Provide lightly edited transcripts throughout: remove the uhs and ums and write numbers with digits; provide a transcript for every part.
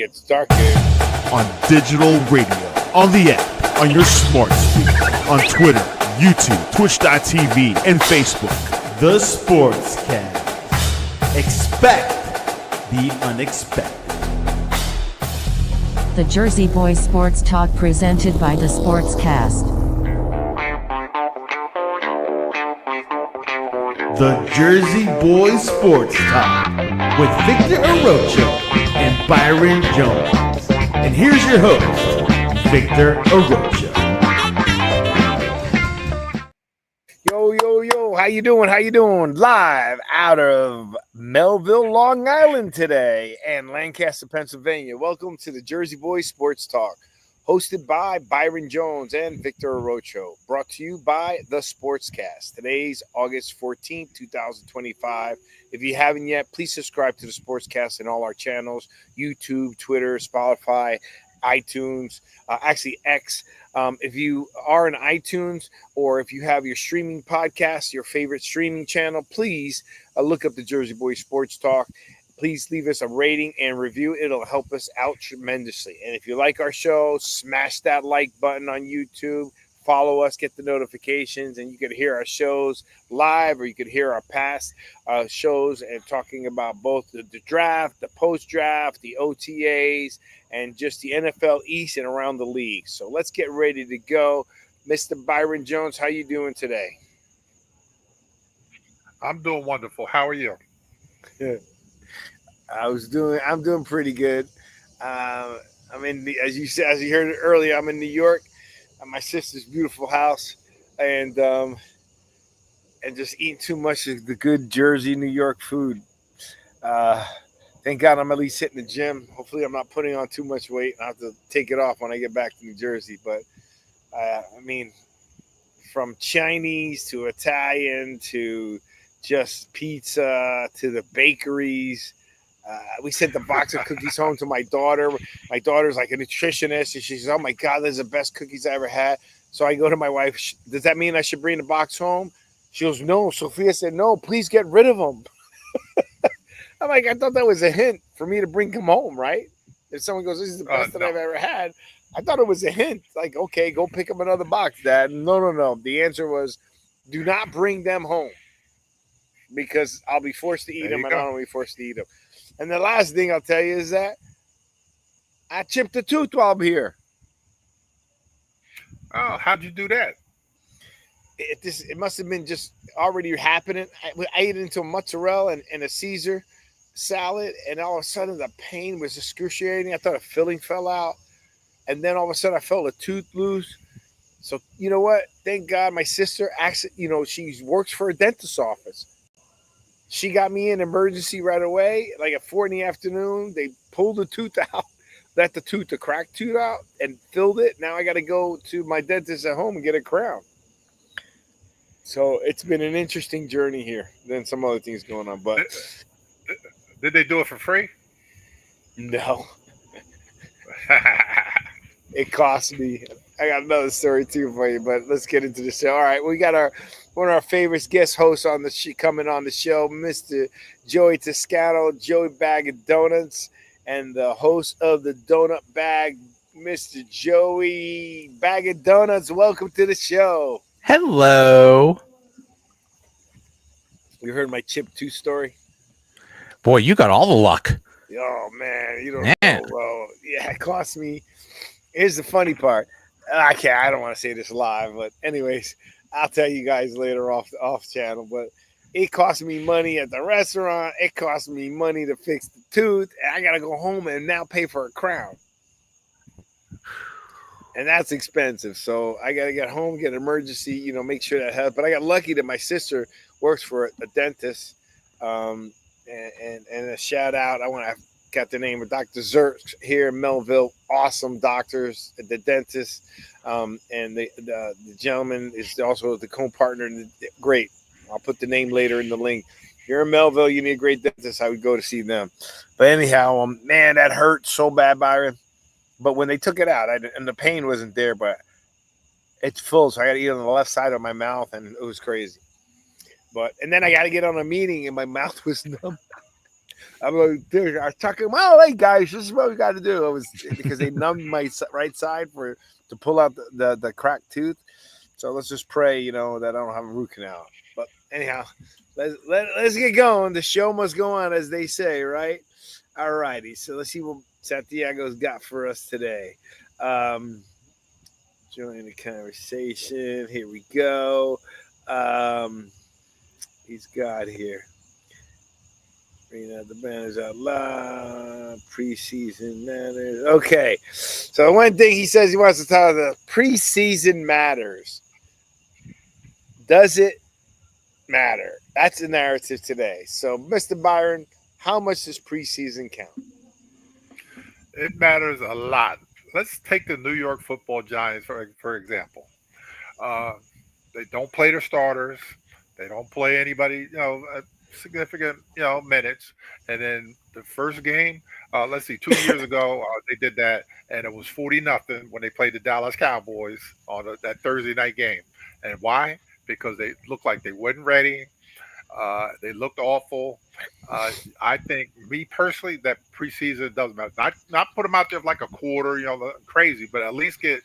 It's dark here. On digital radio, on the app, on your smart speaker, on Twitter, YouTube, Twitch.tv, and Facebook. The Sportscast. Expect the unexpected. The Jersey Boys Sports Talk presented by The Sportscast. The Jersey Boys Sports Talk with Victor Arocho and Byron Jones. And here's your host, Victor Arocho. Yo, how you doing? Live out of Melville, Long Island today and Lancaster, Pennsylvania. Welcome to the Jersey Boys Sports Talk, hosted by Byron Jones and Victor Arocho, brought to you by The Sportscast. Today's August 14th, 2025. If you haven't yet, please subscribe to The Sportscast in all our channels, YouTube, Twitter, Spotify, iTunes, X. If you are in iTunes or if you have your streaming podcast, your favorite streaming channel, please look up the Jersey Boys Sports Talk. Please leave us a rating and review. It'll help us out tremendously. And if you like our show, smash that like button on YouTube. Follow us, get the notifications, and you can hear our shows live, or you can hear our past shows and talking about both the draft, the post-draft, the OTAs, and just the NFL East and around the league. So let's get ready to go. Mr. Byron Jones, how you doing today? I'm doing wonderful. How are you? Yeah. I'm doing pretty good. I'm in as you heard earlier, I'm in New York at my sister's beautiful house, and just eating too much of the good Jersey, New York food. Thank God I'm at least hitting the gym. Hopefully I'm not putting on too much weight, and I have to take it off when I get back to New Jersey. But from Chinese to Italian to just pizza to the bakeries. We sent the box of cookies home to my daughter. My daughter's like a nutritionist, and she says, "Oh my God, those are the best cookies I ever had." So I go to my wife. Does that mean I should bring the box home? She goes, "No." Sophia said, "No, please get rid of them." I'm like, I thought that was a hint for me to bring them home, right? If someone goes, "This is the best that I've ever had," I thought it was a hint. Like, okay, go pick up another box, Dad. No. The answer was, do not bring them home because I'll be forced to eat them, and I don't want to be forced to eat them. And the last thing I'll tell you is that I chipped a tooth while I'm here. Oh, how'd you do that? It must have been just already happening. I ate into a mozzarella and a Caesar salad, and all of a sudden the pain was excruciating. I thought a filling fell out, and then all of a sudden I felt a tooth loose. So you know what? Thank God my sister actually, she works for a dentist's office. She got me in emergency right away, like at 4 p.m. They pulled the tooth out, let the cracked tooth out, and filled it. Now I got to go to my dentist at home and get a crown. So it's been an interesting journey here. Then some other things going on, but did they do it for free? No. It cost me. I got another story too for you, but let's get into the show. All right, we got one of our favorite guest hosts on coming on the show, Mr. Joey Toscano, Joey Bag of Donuts, and the host of the Donut Bag, Mr. Joey Bag of Donuts. Welcome to the show. Hello. You heard my chip 2 story? Boy, you got all the luck. Oh, man. You don't know. Well, yeah, it cost me. Here's the funny part. I don't want to say this live, but anyways, I'll tell you guys later off channel. But it cost me money at the restaurant. It cost me money to fix the tooth. And I got to go home and now pay for a crown. And that's expensive. So I got to get home, get emergency, make sure that helps. But I got lucky that my sister works for a dentist. And a shout out. I got the name of Dr. Zerk here in Melville. Awesome doctors, the dentist. And the gentleman is also the co-partner. Great. I'll put the name later in the link. If you're in Melville, you need a great dentist, I would go to see them. But anyhow, man, that hurt so bad, Byron. But when they took it out, and the pain wasn't there, but it's full, so I got to eat on the left side of my mouth, and it was crazy. And then I got to get on a meeting, and my mouth was numb. I'm like, dude, I was talking. Well, hey guys, this is what we got to do. It was because they numbed my right side to pull out the cracked tooth. So let's just pray, that I don't have a root canal. But anyhow, let's get going. The show must go on, as they say, right? All righty. So let's see what Santiago's got for us today. Join the conversation. Here we go. He's got here. Bringing out the banners out loud. Preseason matters. Okay. So one thing he says he wants to talk about, the preseason matters. Does it matter? That's the narrative today. So, Mr. Byron, how much does preseason count? It matters a lot. Let's take the New York Football Giants for example. They don't play their starters. They don't play anybody, significant, minutes. And then the first game, let's see, 2 years ago, they did that, and it was 40-0 when they played the Dallas Cowboys on that Thursday night game. And why? Because they looked like they weren't ready. They looked awful. I think, me personally, that preseason doesn't matter. Not put them out there like a quarter, crazy, but at least get,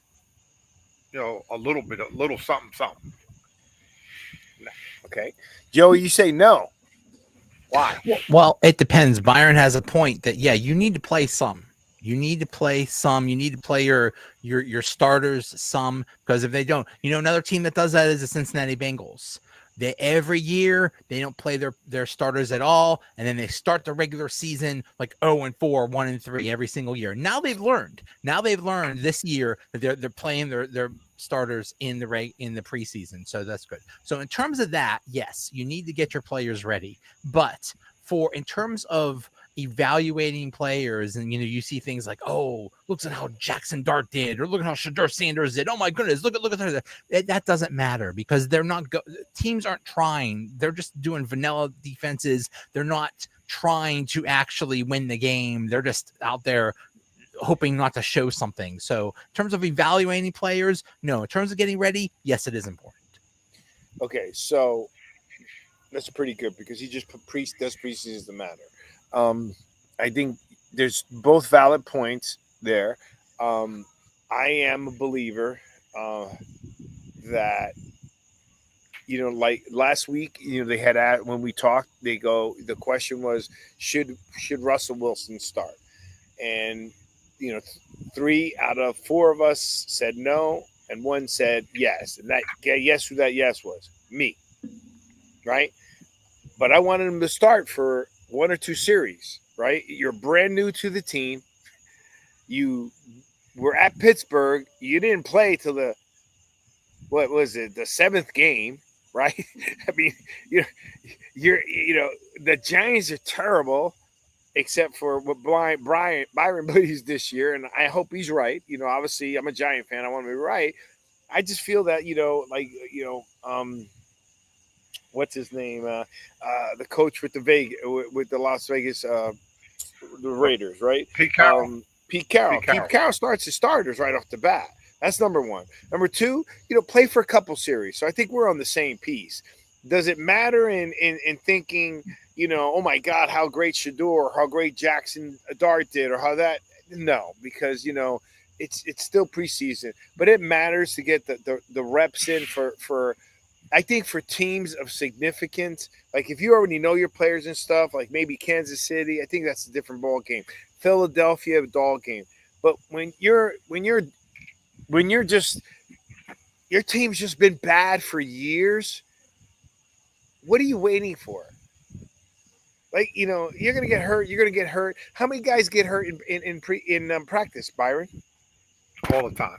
a little something. Okay. Joey, you say no. Why? Well, it depends. Byron has a point that, you need to play some. You need to play some. You need to play your starters some, because if they don't, another team that does that is the Cincinnati Bengals. They every year they don't play their starters at all, and then they start the regular season like 0-4, 1-3 every single year. Now they've learned. This year that they're playing their starters in the preseason, so that's good. So in terms of that, yes, you need to get your players ready, but in terms of evaluating players, and you see things like, oh, look at how Jackson Dart did, or look at how Shedeur Sanders did. Oh my goodness, look at that doesn't matter, because they're not teams aren't trying. They're just doing vanilla defenses. They're not trying to actually win the game. They're just out there hoping not to show something. So in terms of evaluating players, no. In terms of getting ready, yes, it is important. Okay, so that's pretty good, because he just does preseason matter. I think there's both valid points there. I am a believer that, like last week, they had when we talked, the question was, should Russell Wilson start? And, 3 out of 4 of us said no, and 1 said yes. And who that yes was? Me. Right? But I wanted him to start for 1 or 2 series, right? You're brand new to the team. You were at Pittsburgh. You didn't play till the 7th game, right? I mean, you're the Giants are terrible, except for what Byron believes this year, and I hope he's right. Obviously, I'm a Giant fan. I want to be right. I just feel that what's his name? The coach with the Las Vegas the Raiders, right? Pete Carroll. Pete Carroll starts his starters right off the bat. That's number 1. Number 2, play for a couple series. So I think we're on the same piece. Does it matter in thinking, oh my God, how great Shedeur, or how great Jackson Dart did, or how that? No, because it's still preseason, but it matters to get the reps in for. I think for teams of significance, like if you already know your players and stuff, like maybe Kansas City, I think that's a different ball game. Philadelphia, a ball game. But when you're just, your team's just been bad for years, what are you waiting for? Like, you're gonna get hurt. You're gonna get hurt. How many guys get hurt in practice, Byron? All the time.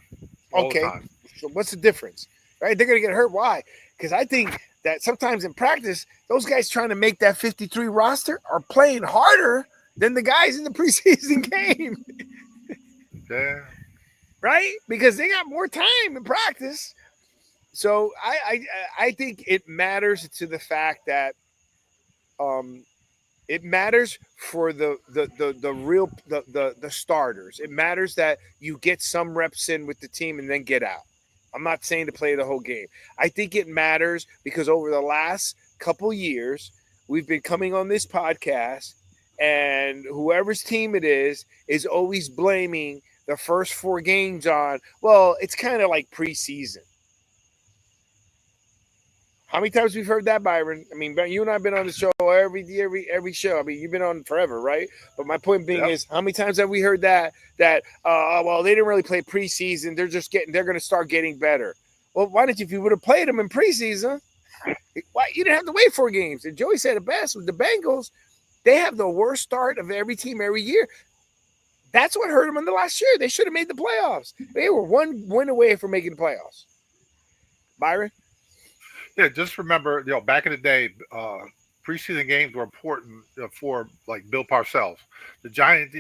All okay. the time. So what's the difference? Right? They're gonna get hurt. Why? Because I think that sometimes in practice, those guys trying to make that 53 roster are playing harder than the guys in the preseason game. Yeah. Right? Because they got more time in practice. So I think it matters to the fact that it matters for the starters. It matters that you get some reps in with the team and then get out. I'm not saying to play the whole game. I think it matters because over the last couple years, we've been coming on this podcast and whoever's team it is always blaming the first 4 games on, well, it's kind of like preseason. How many times we've heard that, Byron? I mean, you and I have been on the show every show. I mean, you've been on forever, right? But my point being is, how many times have we heard that well, they didn't really play preseason. They're going to start getting better. Well, why didn't you? If you would have played them in preseason, why you didn't have to wait 4 games? And Joey said it best with the Bengals. They have the worst start of every team every year. That's what hurt them in the last year. They should have made the playoffs. They were 1 win away from making the playoffs. Byron? Yeah, just remember, back in the day, preseason games were important for like Bill Parcells. The Giants,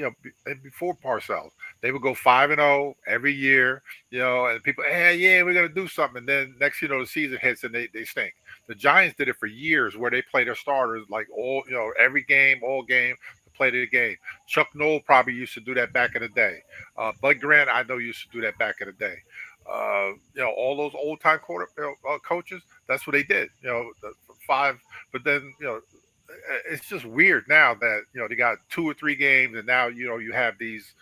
before Parcells, they would go 5-0 every year, and people, we're gonna do something, and then next, the season hits and they stink. The Giants did it for years, where they played their starters like every game, all game. Play the game. Chuck Noll probably used to do that back in the day. Bud Grant, I know, used to do that back in the day. All those old time coaches, that's what they did. The 5, but then it's just weird now that they got 2 or 3 games, and now you have these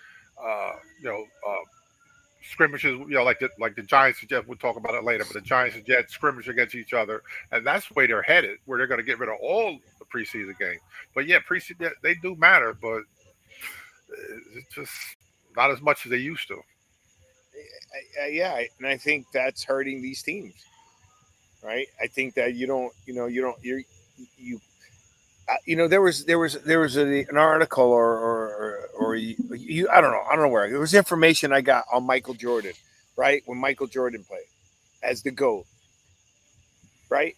scrimmages, like the Giants and Jets. We'll talk about it later, but the Giants and Jets scrimmage against each other, and that's the way they're headed, where they're going to get rid of all the preseason games. But yeah, preseason, they do matter, but it's just not as much as they used to. And I think that's hurting these teams, right? I think that there was an article or I don't know where there was information I got on Michael Jordan, right? When Michael Jordan played as the GOAT, right?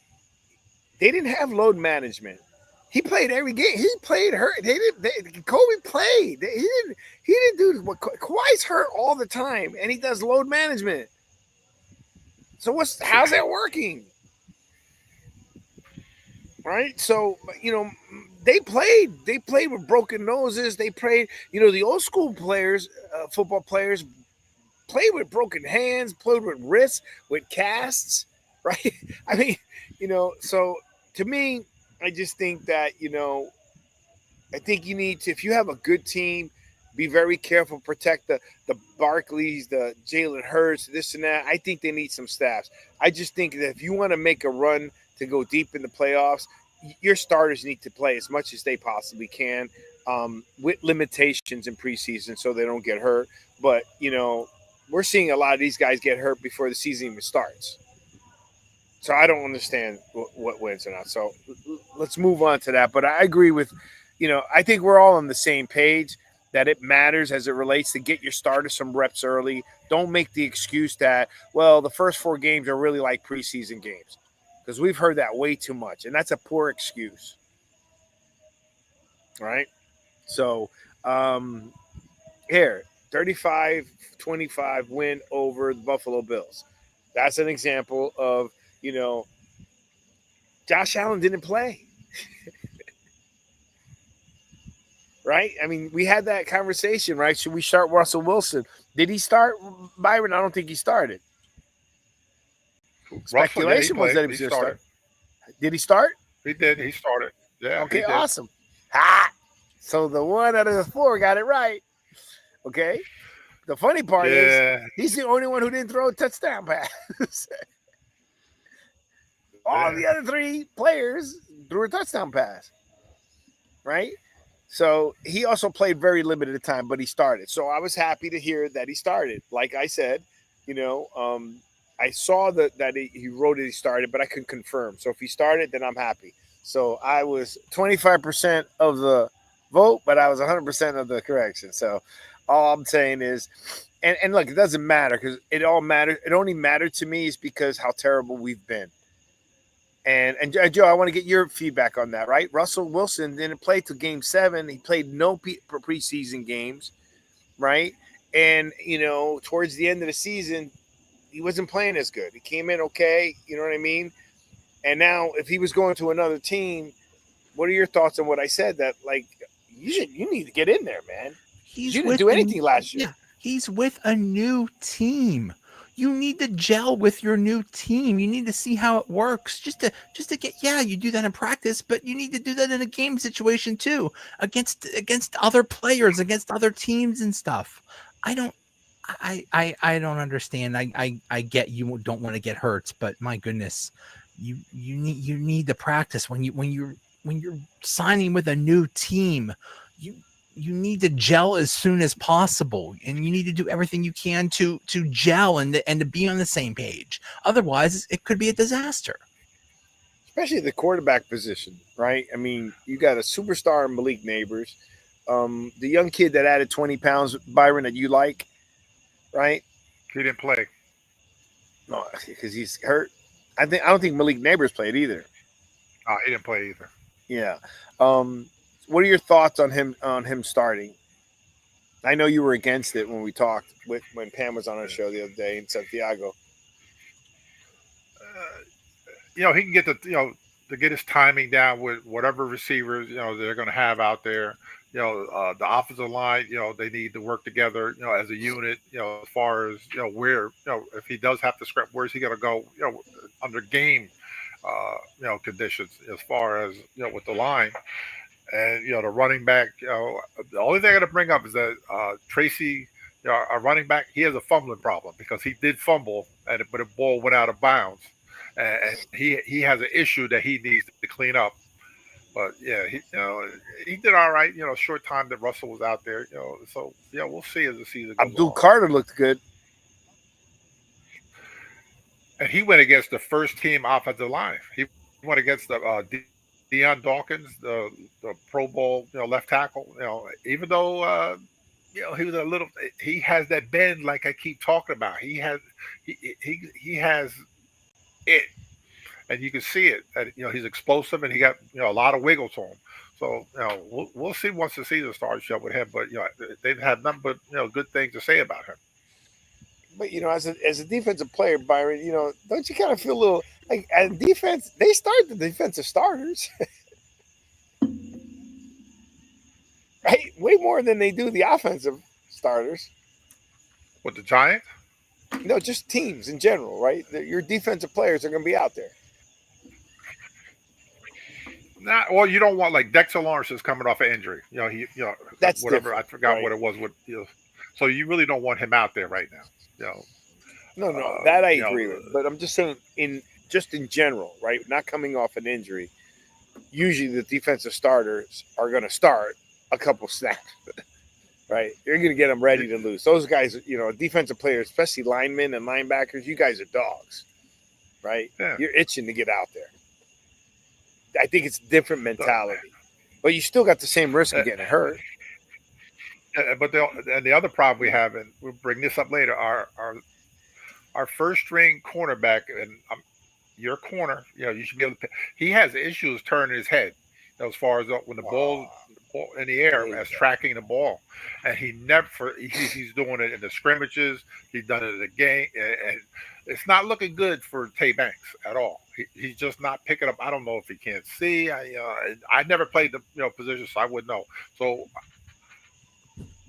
They didn't have load management. He played every game. He played hurt. Kobe played. He didn't do what Kawhi's hurt all the time, and he does load management. So how's that working? Right? So, they played with broken noses. They played, the old school players, football players, played with broken hands, played with wrists, with casts, right? I mean, so to me, I just think that, I think you need to, if you have a good team, be very careful, protect the Barkleys, the Jalen Hurts, this and that. I think they need some staffs. I just think that if you want to make a run to go deep in the playoffs, your starters need to play as much as they possibly can, with limitations in preseason so they don't get hurt. But, we're seeing a lot of these guys get hurt before the season even starts. So I don't understand what wins or not. So let's move on to that. But I agree with, I think we're all on the same page that it matters as it relates to get your starters some reps early. Don't make the excuse that, well, the first 4 games are really like preseason games, because we've heard that way too much. And that's a poor excuse. Right? So here, 35-25 win over the Buffalo Bills. That's an example of, Josh Allen didn't play. Right? I mean, we had that conversation, right? Should we start Russell Wilson? Did he start, Byron? I don't think he started. Speculation was that he was going to start. Did he start? He did. He started. Yeah. Okay, awesome. So the 1 out of the 4 got it right. Okay. The funny part is he's the only one who didn't throw a touchdown pass. All the other 3 players threw a touchdown pass. Right? So he also played very limited time, but he started. So I was happy to hear that he started. Like I said, I saw that he wrote it, he started, but I couldn't confirm. So if he started, then I'm happy. So I was 25% of the vote, but I was 100% of the correction. So all I'm saying is, and look, it doesn't matter, because it all matters. It only mattered to me is because how terrible we've been. And Joe, I want to get your feedback on that, right? Russell Wilson didn't play till Game 7. He played no preseason games, right? And, towards the end of the season, he wasn't playing as good. He came in okay, you know what I mean? And now if he was going to another team, what are your thoughts on what I said? That, like, you need to get in there, man. You didn't do anything last year. Yeah, he's with a new team. You need to gel with your new team. You need to see how it works. Just to get, yeah, you do that in practice, but you need to do that in a game situation too, against other players, against other teams and stuff. I don't I don't understand. I get you don't want to get hurt, but my goodness, you need to practice when you're signing with a new team. You need to gel as soon as possible, and you need to do everything you can to gel and to be on the same page. Otherwise, it could be a disaster. Especially the quarterback position, right? I mean, you got a superstar in Malik Neighbors, the young kid that added 20 pounds, Byron, that you like, right? He didn't play. No, because he's hurt. I don't think Malik Neighbors played either. He didn't play either. Yeah. What are your thoughts on him starting? I know you were against it when we talked when Pam was on our show the other day in Santiago. He can get to get his timing down with whatever receivers they're going to have out there. The offensive line, they need to work together, as a unit. As far as where, if he does have to scrap, where's he going to go? Under game, conditions as far as with the line. And the running back, the only thing I got to bring up is that Tracy, our running back, he has a fumbling problem because he did fumble, but the ball went out of bounds, and he has an issue that he needs to clean up. But yeah, he did all right. Short time that Russell was out there. So yeah, we'll see as the season goes Abdul on. Carter looked good, and he went against the first team offensive line. He went against the Deion Dawkins, the Pro Bowl, left tackle. Even though he was a little, he has that bend like I keep talking about. He has it, and you can see it. That he's explosive and he got a lot of wiggle to him. So we'll see once the season starts with him. But they've had nothing but good things to say about him. but as a defensive player, Byron, don't you kind of feel a little like at defense? They start the defensive starters, right? Way more than they do the offensive starters. With the Giants? No, just teams in general, right? Your defensive players are going to be out there. Well, you don't want like Dexter Lawrence is coming off an injury. That's whatever. different, I forgot right? what it was. So you really don't want him out there right now. No, that I agree with. But I'm just saying, in general, right? Not coming off an injury. Usually, the defensive starters are going to start a couple snaps, right? You're going to get them ready to lose. Those guys, defensive players, especially linemen and linebackers, you guys are dogs, right? Yeah. You're itching to get out there. I think it's a different mentality, but you still got the same risk of getting hurt. But the other problem we have, and we'll bring this up later, our first string cornerback, and your corner, you should be able to. He has issues turning his head as far as when the ball in the air as tracking the ball, and he's doing it in the scrimmages. He's done it in the game, and it's not looking good for Tay Banks at all. He's just not picking up. I don't know if he can't see. I never played the position, so I wouldn't know. So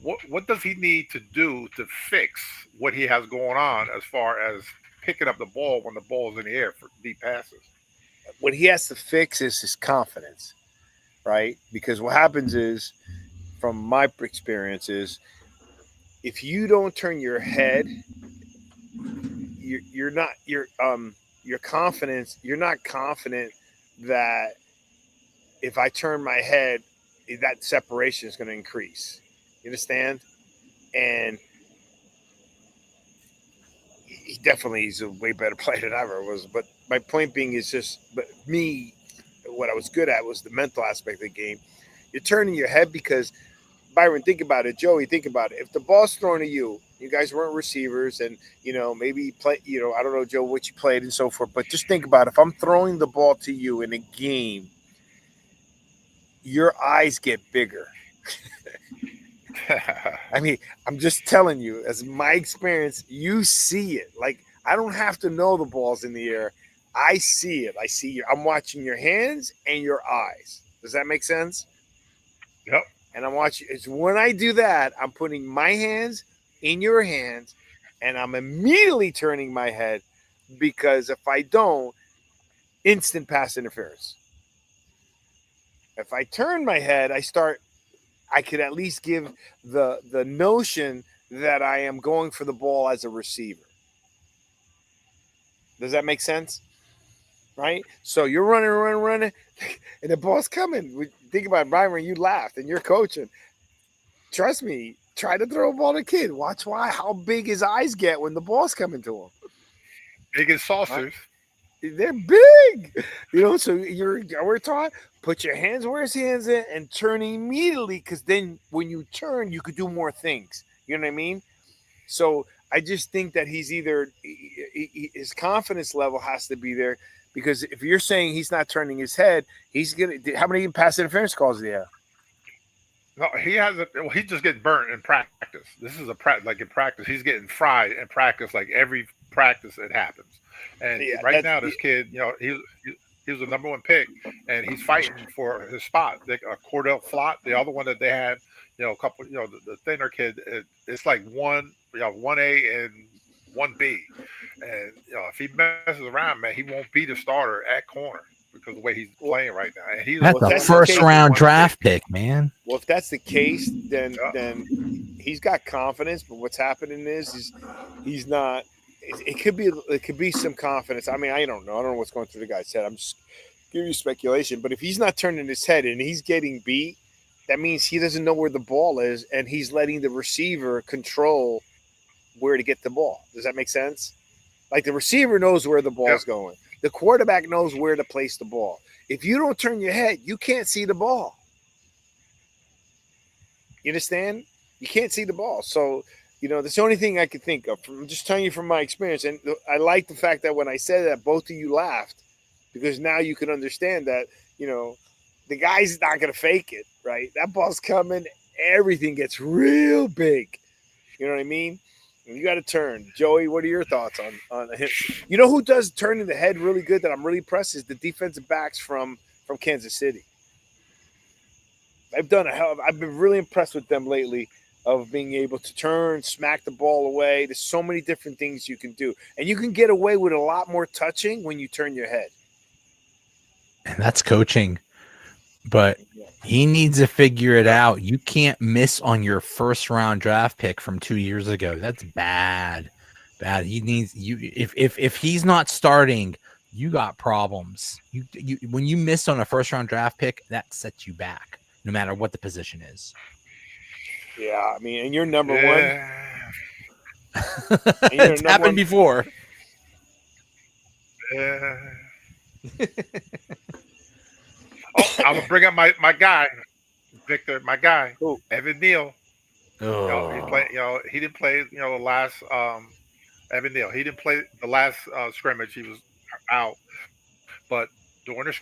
what does he need to do to fix what he has going on as far as picking up the ball when the ball is in the air for deep passes? What he has to fix is his confidence, right? Because what happens is, from my experience, is if you don't turn your head, you're not confident that if I turn my head, that separation is going to increase. You understand? And he definitely is a way better player than I ever was. But my point being is what I was good at was the mental aspect of the game. You're turning your head because, Byron, think about it. Joey, think about it. If the ball's thrown to you, you guys weren't receivers, and maybe play. I don't know, Joe, what you played and so forth. But just think about it. If I'm throwing the ball to you in a game, your eyes get bigger. I mean, I'm just telling you, as my experience, you see it. Like, I don't have to know the ball's in the air. I see it. I'm watching your hands and your eyes. Does that make sense? Yep. And I'm watching. It's when I do that, I'm putting my hands in your hands, and I'm immediately turning my head because if I don't, instant pass interference. If I turn my head, I could at least give the notion that I am going for the ball as a receiver. Does that make sense? Right? So you're running, and the ball's coming. Think about it, Byron, you laughed and you're coaching. Trust me, try to throw a ball to a kid. Watch how big his eyes get when the ball's coming to him. Big as saucers. They're big. So we're taught, put your hands where his hands are and turn immediately, because then when you turn, you could do more things. You know what I mean? So I just think that he's either his confidence level has to be there, because if you're saying he's not turning his head, he's gonna. How many pass interference calls do you have? No, he hasn't. Well, he's just getting burnt in practice. This is like in practice, he's getting fried in practice. Like every practice, it happens. And right now, this kid, he was the number 1 pick, and he's fighting for his spot. Cordell Flott, the other one that they had, a couple, the thinner kid. It's like 1A and 1B, and if he messes around, man, he won't be the starter at corner because of the way he's playing right now. And that's a first-round draft pick, man. Well, if that's the case, then he's got confidence. But what's happening is he's not. It could be some confidence. I mean, I don't know. I don't know what's going through the guy's head. I'm just giving you speculation. But if he's not turning his head and he's getting beat, that means he doesn't know where the ball is, and he's letting the receiver control where to get the ball. Does that make sense? Like the receiver knows where the ball's going. The quarterback knows where to place the ball. If you don't turn your head, you can't see the ball. You understand? You can't see the ball. So, that's the only thing I could think of. I'm just telling you from my experience. And I like the fact that when I said that, both of you laughed, because now you can understand that, the guy's not going to fake it, right? That ball's coming. Everything gets real big. You know what I mean? And you got to turn. Joey, what are your thoughts on him? You know who does turning the head really good that I'm really impressed is the defensive backs from Kansas City. I've been really impressed with them lately, of being able to turn, smack the ball away. There's so many different things you can do. And you can get away with a lot more touching when you turn your head. And that's coaching. But he needs to figure it out. You can't miss on your first-round draft pick from 2 years ago. That's bad. He needs if he's not starting, you got problems. You when you miss on a first-round draft pick, that sets you back, no matter what the position is. Yeah, I mean, and you're number one. It's happened before. I'm gonna bring up my guy, Victor. My guy, Who? Evan Neal. Oh. He didn't play. The last Evan Neal. He didn't play the last scrimmage. He was out, but during the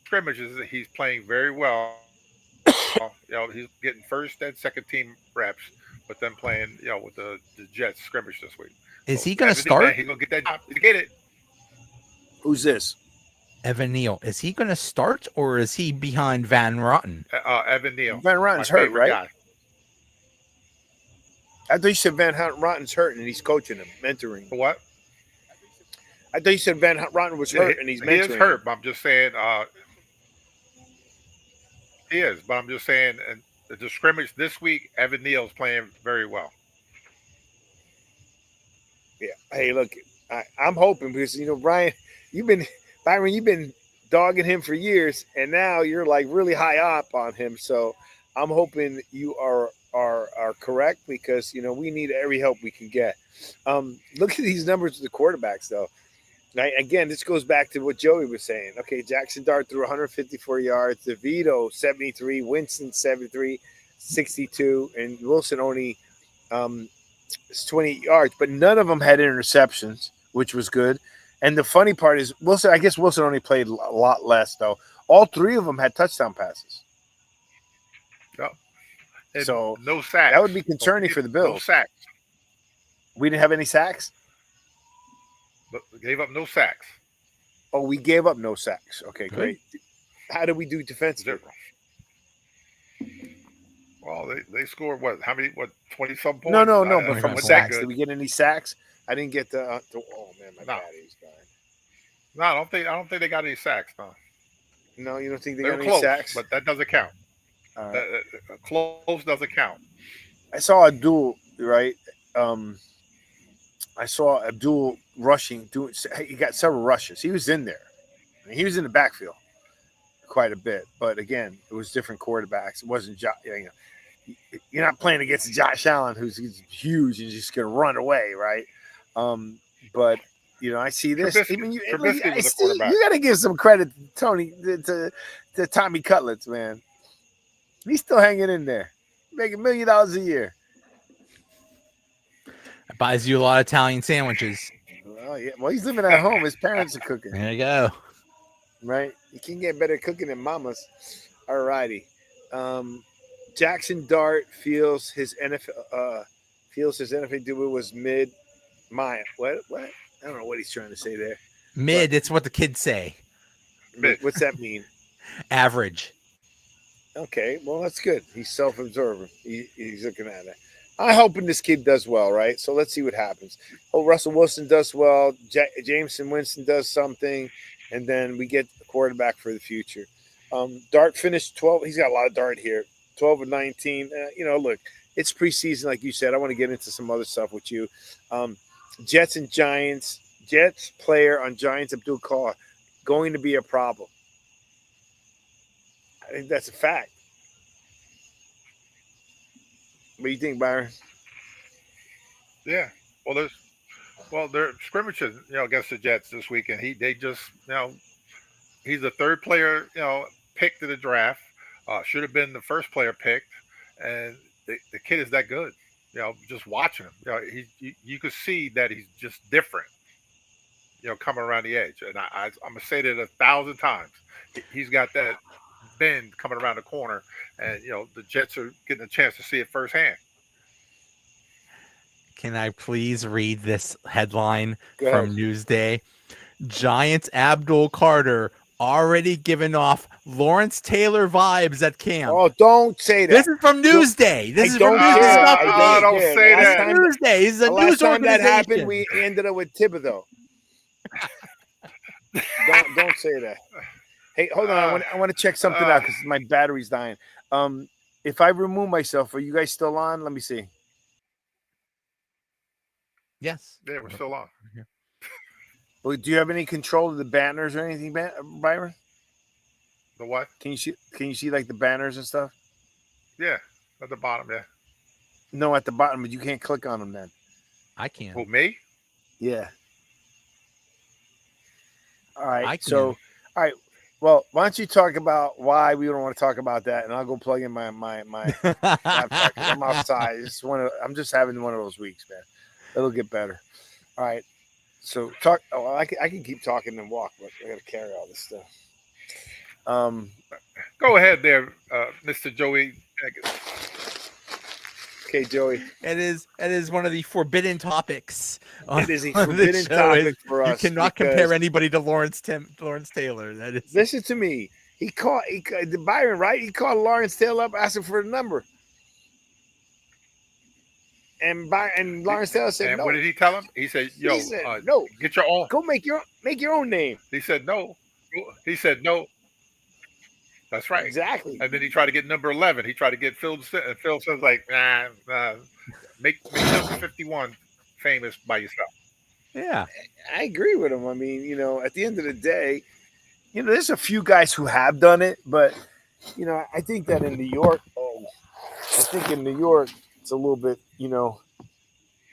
scrimmages, he's playing very well. He's getting first and second team reps with them playing, with the Jets scrimmage this week. Is he going to start? He's going to get that job. To get it. Who's this? Evan Neal. Is he going to start, or is he behind Van Rotten? Evan Neal. Van Rotten's hurt, right? Guy. I thought you said Van Rotten's hurt and he's coaching him, mentoring. What? I thought you said Van Rotten was hurt and he's mentoring. He is hurt, but I'm just saying he is. But I'm just saying the scrimmage this week, Evan Neal's playing very well. Yeah. Hey, look, I'm hoping because, Byron, you've been dogging him for years, and now you're like really high up on him. So I'm hoping you are correct, because we need every help we can get. Look at these numbers of the quarterbacks, though. Now, again, this goes back to what Joey was saying. Okay, Jackson Dart threw 154 yards, DeVito 73, Winston 73, 62, and Wilson only 28 yards, but none of them had interceptions, which was good. And the funny part is Wilson only played a lot less, though. All three of them had touchdown passes. Yep. And so no sacks. That would be concerning for the Bills. No sacks. We didn't have any sacks? But we gave up no sacks. Oh, we gave up no sacks. Okay, great. How did we do defensively? Well, they scored what? How many? What 20 some No, points? no, no. But Twenty from five Wasn't that sacks, points. did good? we get any sacks? I didn't get oh man, my No, battery's dying. no, I don't think they got any sacks. No, No, you don't think they they got were any close, sacks? but that doesn't count. All right. That close doesn't count. I saw Abdul, right? Um, I saw Abdul rushing. He got several rushes. He was in there. I mean, he was in the backfield quite a bit. But again, it was different quarterbacks. It wasn't you're not playing against Josh Allen, who's huge and just going to run away, right? Um, but I see this. I mean, Trubisky I was a see. quarterback. You got to give some credit to Tony to Tommy Cutlets, man. He's still hanging in there, making $1 million a year. It buys you a lot of Italian sandwiches. Well, yeah. Well, he's living at home. His parents are cooking, There you go. right? You can't get better cooking than mama's. All righty. Jackson Dart feels his NFL debut was mid. What? I don't know what he's trying to say there. Mid, it's what the kids say. What's that mean? Average. Okay, well that's good. He's self-observant. He's looking at it. I'm hoping this kid does well, right? So let's see what happens. Oh, Russell Wilson does well. Jameson Winston does something, and then we get a quarterback for the future. Dart finished 12. He's got a lot of Dart here. 12 of 19. Look, it's preseason, like you said. I want to get into some other stuff with you. Jets and Giants. Jets player on Giants Abdul Kader going to be a problem. I think that's a fact. What do you think, Byron? Yeah. Well, they're scrimmaging, against the Jets this weekend. They just, he's the third player, picked in the draft. Should have been the first player picked, and the kid is that good. Just watching him, you could see that he's just different. Coming around the edge, and I'm gonna say that 1,000 times. He's got that bend coming around the corner, and the Jets are getting a chance to see it firsthand. Can I please read this headline Go ahead. from Newsday? Giants Abdul Carter already given off Lawrence Taylor vibes at camp. Oh, don't say that. This is from Newsday. This is from don't Newsday. care. Not I from don't me. don't care. say Last that. time- Newsday. This is a The last news time that organization. happened, we ended up with Thibodeau. Don't say that. Hey, hold on. I want to check something out because my battery's dying. If I remove myself, are you guys still on? Let me see. Yes. Yeah, we're still on. Well, do you have any control of the banners or anything, Byron? The what? Can you see like the banners and stuff? Yeah, at the bottom. Yeah. No, at the bottom, but you can't click on them then. I can. Who, me? Yeah. All right. I So, can. all right. Well, why don't you talk about why we don't want to talk about that, and I'll go plug in my laptop 'cause I'm outside. I'm just having one of those weeks, man. It'll get better. All right. So talk. Oh, I can keep talking and walk, but I got to carry all this stuff. Go ahead there, Mr. Joey. Okay, Joey. It is one of the forbidden topics. It is a on this forbidden show. topic for us. You cannot because- compare anybody to Lawrence Taylor. That is. Listen to me. He called Byron, right? He called Lawrence Taylor up asking for the number. And Lawrence Taylor said And no. what did he tell him? He said, "Yo, He said, no. get your own." Go make your own name. He said no. He said no. That's right. Exactly. And then he tried to get number 11. He tried to get Phil. And Phil says like, nah, make number 51 famous by yourself. Yeah. I agree with him. I mean, at the end of the day, there's a few guys who have done it, but I think that in New York, it's a little bit,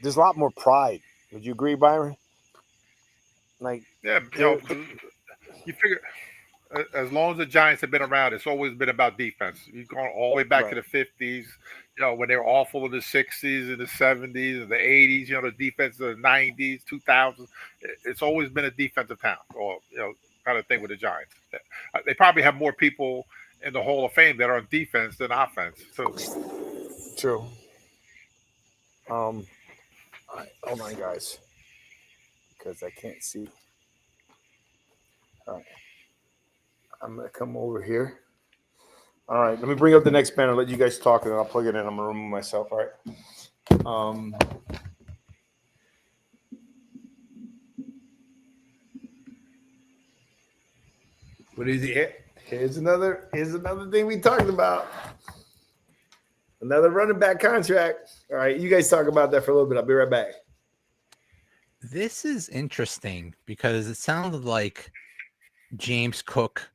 there's a lot more pride. Would you agree, Byron? Like, Yeah, you figure as long as the Giants have been around, it's always been about defense. You've gone all the way back to the 50s, when they were awful in the 60s and the 70s and the 80s, the defense of the 90s, 2000s. It's always been a defensive town, or, kind of thing with the Giants. They probably have more people in the Hall of Fame that are on defense than offense. So true. All right, hold on, guys, because I can't see. All right. I'm going to come over here. All right, let me bring up the next banner. Let you guys talk, and I'll plug it in. I'm gonna remove myself. All right. What is it? Here's another thing we talked about. Another running back contract. All right, you guys talk about that for a little bit. I'll be right back. This is interesting because it sounded like James Cook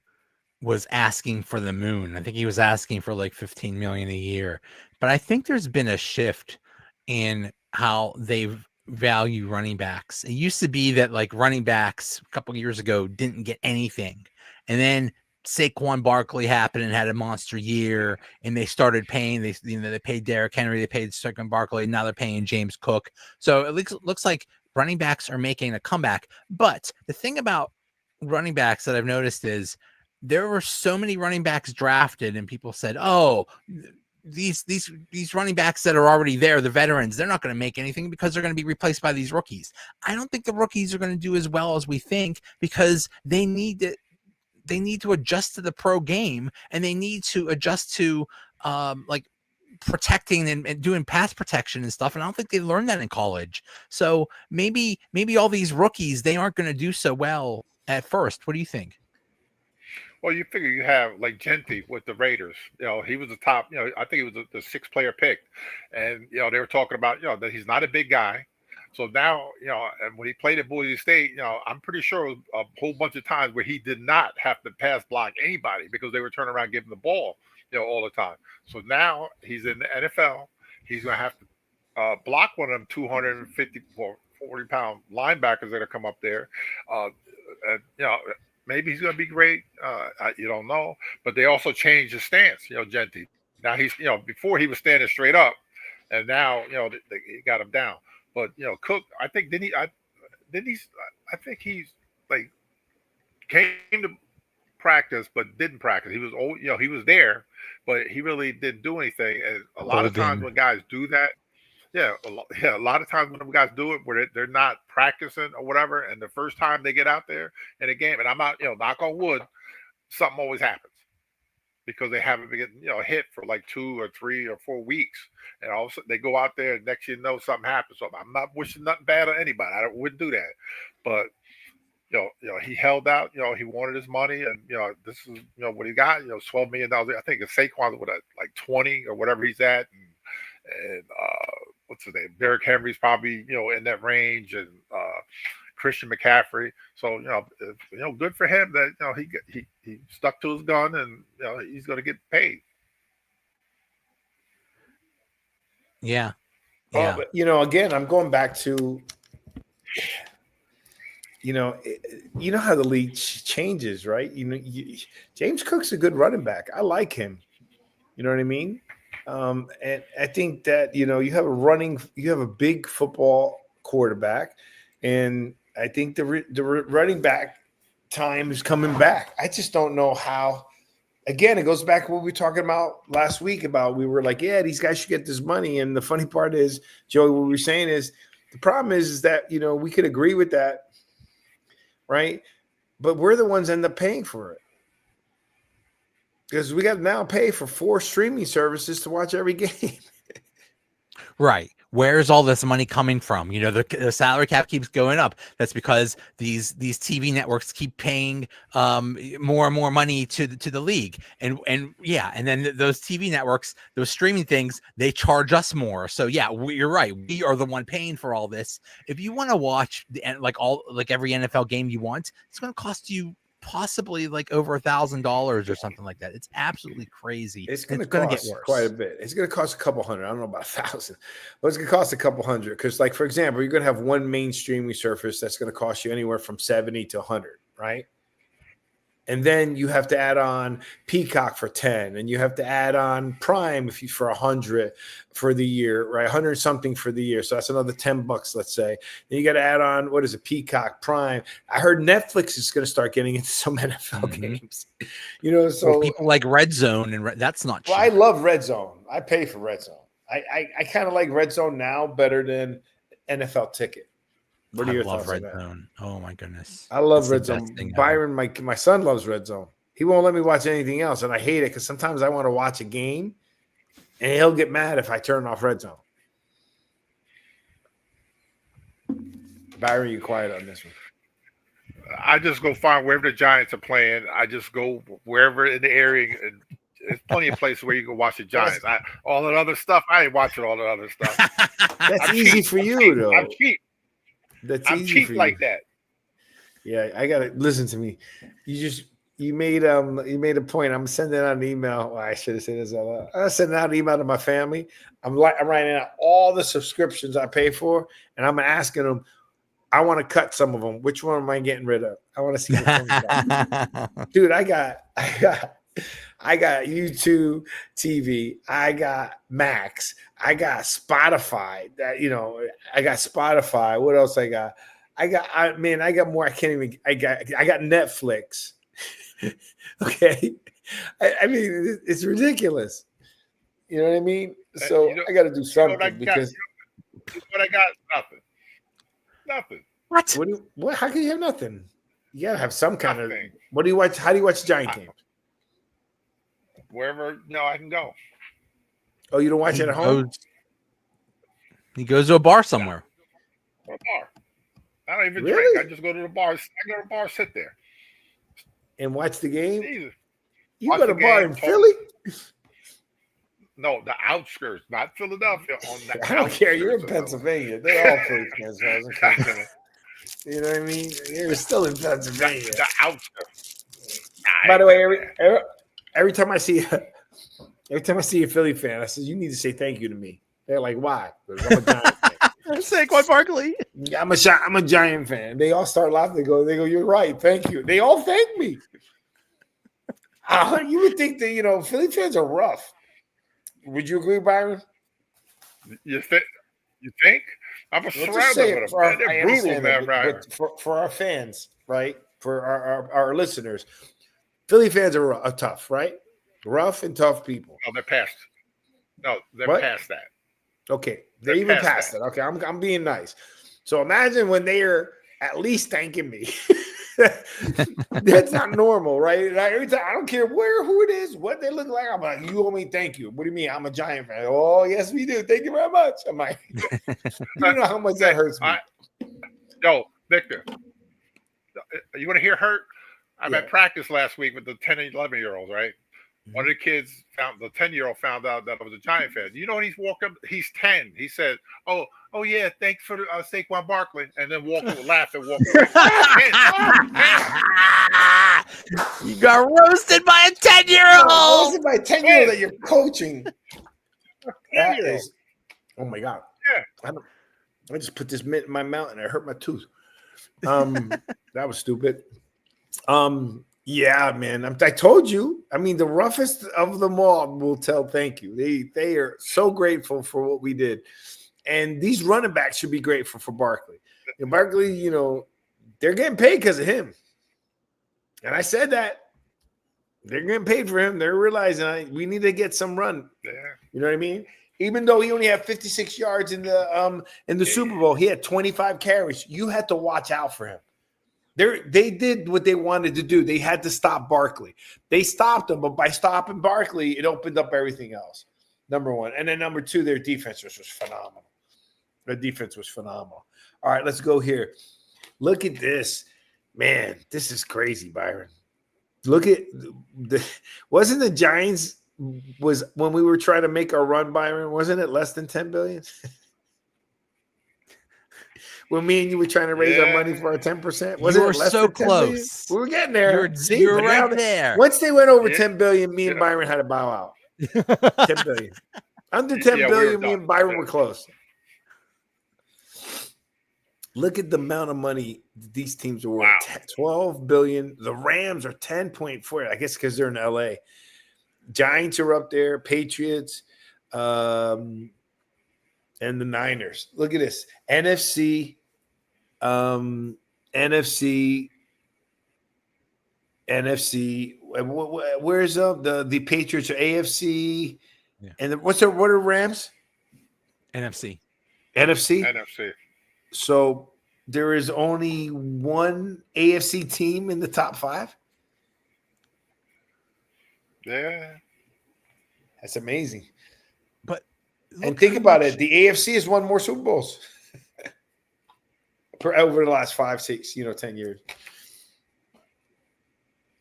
was asking for the moon. I think he was asking for like 15 million a year. But I think there's been a shift in how they value running backs. It used to be that like running backs a couple of years ago didn't get anything. And then Saquon Barkley happened and had a monster year, and they started paying. They paid Derrick Henry, they paid Saquon Barkley, and now they're paying James Cook. So it looks like running backs are making a comeback. But the thing about running backs that I've noticed is there were so many running backs drafted, and people said, "Oh, these running backs that are already there, the veterans, they're not going to make anything because they're going to be replaced by these rookies." I don't think the rookies are going to do as well as we think because they need to adjust to the pro game, and they need to adjust to like protecting and doing pass protection and stuff. And I don't think they learned that in college. So maybe all these rookies, they aren't going to do so well at first. What do you think? Well, you figure you have like Gentry with the Raiders. He was the top. I think he was the sixth player picked, and they were talking about that he's not a big guy. So now and when he played at Boise State, I'm pretty sure it was a whole bunch of times where he did not have to pass block anybody because they were turning around giving the ball all the time. So now he's in the NFL. He's going to have to block one of them 250 or 40-pound linebackers that are come up there. Maybe he's going to be great. You don't know. But they also changed his stance, Gentry. Now he's, before he was standing straight up, and now, they got him down. But, Cook, I think, I think he's like came to practice, but didn't practice. He was old, he was there, but he really didn't do anything. And a lot of times when guys do that, a lot of times when guys do it where they're not practicing or whatever, and the first time they get out there in a game, and I'm not, knock on wood, something always happens because they haven't been getting, hit for like 2 or 3 or 4 weeks, and all of a sudden they go out there, and next you know something happens. So I'm not wishing nothing bad on anybody. I wouldn't do that, but he held out. He wanted his money, and this is what he got. $12 million. I think it's Saquon with like 20 or whatever he's at, and what's his name? Derrick Henry's probably in that range, and Christian McCaffrey. So good for him that he stuck to his gun, and he's going to get paid. Yeah. But, again, I'm going back to how the league changes, right? James Cook's a good running back. I like him. You know what I mean? And I think that, you have a big football quarterback, and I think the running back time is coming back. I just don't know how. Again, it goes back to what we were talking about last week about we were like, yeah, these guys should get this money. And the funny part is, Joey, what we were saying is the problem is that, we could agree with that, right? But we're the ones end up paying for it. Because we got to now pay for 4 streaming services to watch every game. Right. Where's all this money coming from? The salary cap keeps going up. That's because these TV networks keep paying more and more money to the league. And then those TV networks, those streaming things, they charge us more. So you're right. We are the one paying for all this. If you want to watch every NFL game you want, it's going to cost you possibly like over $1,000 or something like that. It's absolutely crazy. It's going to get worse quite a bit. It's going to cost a couple hundred. I don't know about 1,000, but it's going to cost a couple hundred because, like, for example, you're going to have one main streaming service that's going to cost you anywhere from 70 to 100, right? And then you have to add on Peacock for 10, and you have to add on Prime for 100 for the year, right? 100 something for the year. So that's another $10, let's say. Then you got to add on, what is it? Peacock, Prime. I heard Netflix is going to start getting into some NFL games. So people like Red Zone, and that's not cheap. Well, I love Red Zone. I pay for Red Zone. I kind of like Red Zone now better than NFL Ticket. What are your thoughts on that? Red Zone. Oh my goodness. I love Red Zone. Byron, my son loves Red Zone. He won't let me watch anything else, and I hate it because sometimes I want to watch a game, and he'll get mad if I turn off Red Zone. Byron, you quiet on this one. I just go find wherever the Giants are playing. I just go wherever in the area. And there's plenty of places where you can watch the Giants. All that other stuff, I ain't watching all that other stuff. That's easy for you, though. I'm cheap. I'm cheap like that. Yeah, I gotta listen to me. You made a point. I'm sending out an email. Well, I should have said this out loud. I'm sending out an email to my family. I'm writing out all the subscriptions I pay for, and I'm asking them. I want to cut some of them. Which one am I getting rid of? I want to see the dude. I got YouTube TV. I got Max. I got Spotify. I got Spotify. What else I got? I got more. I can't even. I got Netflix. Okay. I mean, it's ridiculous. You know what I mean? So I got to do something because. But I got nothing. What? How can you have nothing? You gotta have some kind of. Nothing. What do you watch? How do you watch Giant games? Wherever I can go. Oh, you don't watch it at home? He goes to a bar somewhere. A bar. I don't even Really? drink. I just go to the bar. I go to the bar, sit there, and watch the game. Jesus. You got a bar in Philly? No, the outskirts, not Philadelphia. I don't care. You're in Pennsylvania. They're all Philly fans. You know what I mean? You're still in Pennsylvania. The outskirts. By the way, every time I see a Philly fan, I say you need to say thank you to me. They're like, why? Because I'm a Giant fan. Saquon Barkley. I'm a Giant fan. They all start laughing. They go, you're right. Thank you. They all thank me. You would think that Philly fans are rough. Would you agree, Byron? You think? I'm surrounded with them. They're brutal, man. But for our fans, right? For our listeners, Philly fans are tough, right? Rough and tough people. No, they're past. No, they're past that. Okay, they're even past that. Okay, I'm being nice. So imagine when they're at least thanking me. That's not normal, right? Every time, I don't care who it is, what they look like. I'm like, you owe me thank you. What do you mean? I'm a Giant fan. Oh, yes, we do. Thank you very much. I'm like, you know how much that hurts me. Victor, you want to hear hurt? I'm at practice last week with the 10 and 11-year-olds, right? One of the kids the 10-year-old found out that I was a Giant fan. You know, when he's walking up, he's 10. He said, oh yeah, thanks for Saquon Barkley, and then laughed and walked away. You got roasted by a 10-year-old. Roasted by a 10-year-old that you're coaching. That is, oh my God. Yeah. I just put this mint in my mouth and it hurt my tooth. That was stupid. Yeah, man. I told you. I mean, the roughest of them all will tell thank you. They are so grateful for what we did. And these running backs should be grateful for Barkley. And Barkley, they're getting paid because of him. And I said that. They're getting paid for him. They're realizing we need to get some run. Yeah. You know what I mean? Even though he only had 56 yards in the Super Bowl, he had 25 carries. You had to watch out for him. They did what they wanted to do. They had to stop Barkley. They stopped him, but by stopping Barkley, it opened up everything else. Number one. And then number two, their defense was phenomenal. Their defense was phenomenal. All right, let's go here. Look at this. Man, this is crazy, Byron. Look at wasn't the Giants was when we were trying to make our run, Byron, wasn't it less than 10 billion? When me and you were trying to raise our money for our 10%, you were so close. We were getting there. You're right there. Once they went over 10 billion, me and Byron had to bow out. 10 billion. Under 10 billion, me and Byron were close. Look at the amount of money these teams are worth. Wow. 12 billion. The Rams are 10.4. I guess because they're in LA. Giants are up there, Patriots, and the Niners. Look at this. NFC. Where's the Patriots are AFC? Yeah. And what are Rams? NFC. So there is only one AFC team in the top 5? Yeah. That's amazing. But And think about it. The AFC has won more Super Bowls over the last 5, 6, 10 years.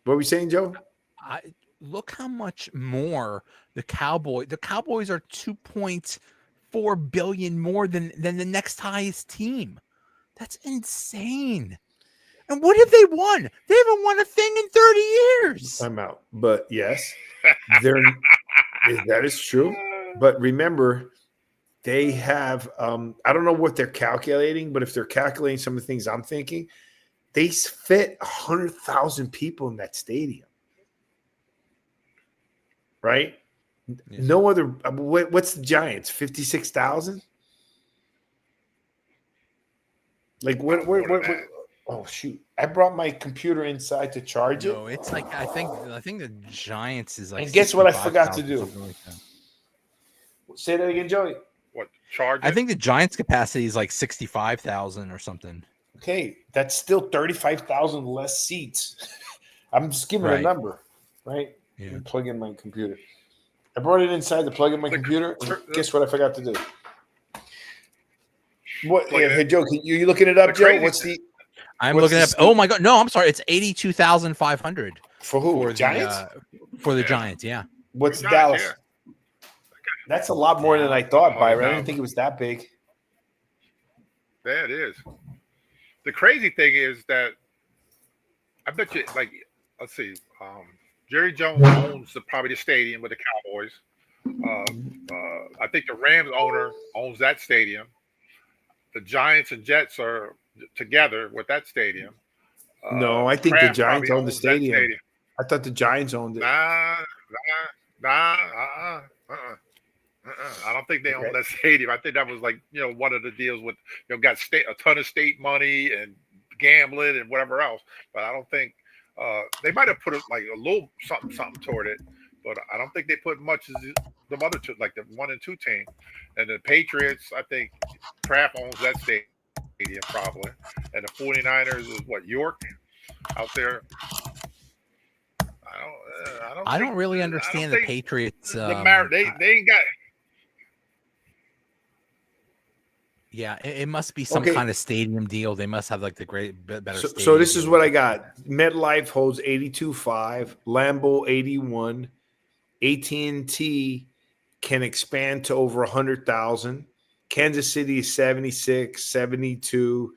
What were we saying, Joe? Look how much more the Cowboys are 2.4 billion more than the next highest team. That's insane. And what have they won? They haven't won a thing in 30 years. I'm out. But yes, that is true. But remember, they have I don't know what they're calculating, but if they're calculating some of the things I'm thinking, they fit 100,000 people in that stadium. Right? Yes. No other. What's the Giants? 56,000. Like what? Oh shoot! I brought my computer inside to charge it. No, it's like I think the Giants is like. And guess what? I forgot to do. Like Say that again, Joey. What charge? I think the Giants' capacity is like 65,000 or something. Okay, that's still 35,000 less seats. I'm just giving a number, right? Yeah. Plug in my computer. I brought it inside to plug in my computer. And guess what? I forgot to do. What? Hey, Joe, you looking it up, Joe? What's the? I'm looking up. Oh my God! No, I'm sorry. It's 82,500 for who? For Giants? For the Giants, yeah. What's Dallas? Yeah. That's a lot more than I thought, Byron. I didn't think it was that big. Yeah, it is. The crazy thing is that I bet you, like, let's see, Jerry Jones owns probably the stadium with the Cowboys. I think the Rams owner owns that stadium. The Giants and Jets are together with that stadium. No, I think the Giants own the stadium. I thought the Giants owned it. I don't think they own that stadium. I think that was like, one of the deals with, got a ton of state money and gambling and whatever else. But I don't think they might have put like a little something toward it. But I don't think they put much as the other two, like the 1 and 2 team. And the Patriots, I think Kraft owns that stadium probably. And the 49ers is what, York out there? I don't really understand the Patriots. They ain't got. Yeah, it must be some kind of stadium deal. They must have like the better. So this is what I got. MetLife holds 82.5, Lambeau 81, AT&T can expand to over 100,000. Kansas City is 76, 72,